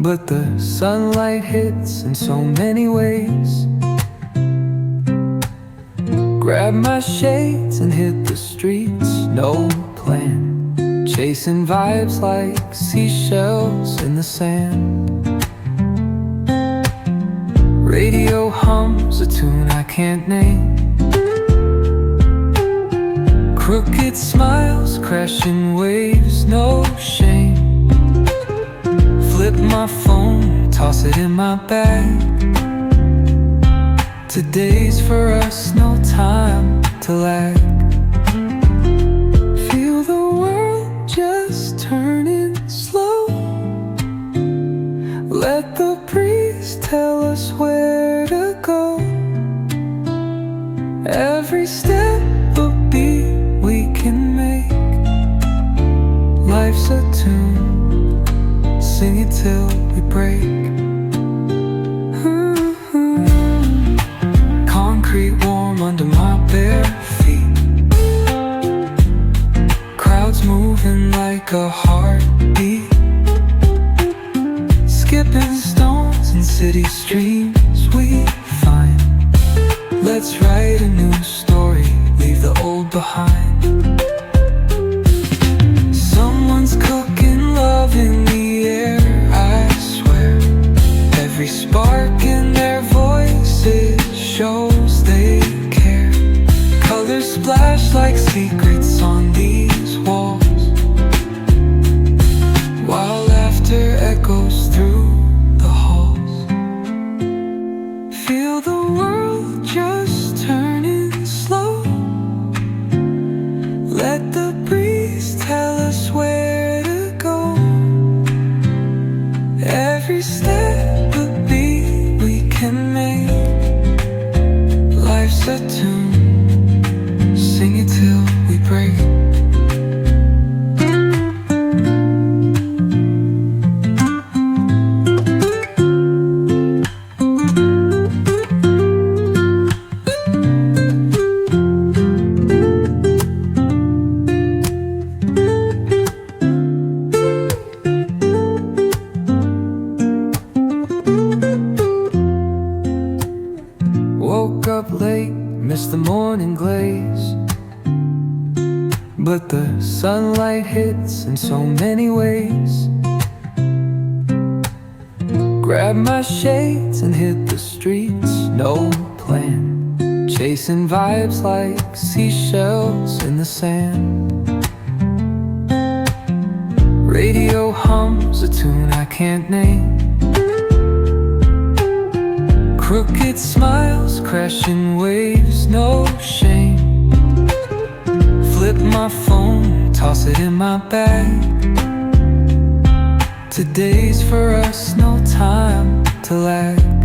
but the sunlight hits in so many ways. Grab my shades and hit the streets, no plan, chasing vibes like seashells in the sand. Radio hums a tune I can't name. Crooked smiles, crashing waves, no shame. Flip my phone, toss it in my bag. Today's for us, no time to lag. Feel the world just turning slow. Let the breeze tell us where to go. Every step a beat we can make. Life's a tune, sing it till we break. Concrete warm under my bare feet. Crowds moving like a heartbeat. Skipping stones in city streams we find. Let's write a new story, leave the old behind. Someone's cooking love in the air, I swear. Every spark in their voices shows they care. Colors splash like secrets on these walls, while laughter echoes through the halls. Feel the world just turning slow. Let the breeze tell us where to go. Every step a beat we can make. Life's a tune, sing it till we break. Woke up late, missed the morning glaze, but the sunlight hits in so many ways. Grab my shades and hit the streets, no plan, chasing vibes like seashells in the sand. Radio hums a tune I can't name. Crooked smiles, crashing waves, no shame. Flip my phone, toss it in my bag. Today's for us, no time to lag.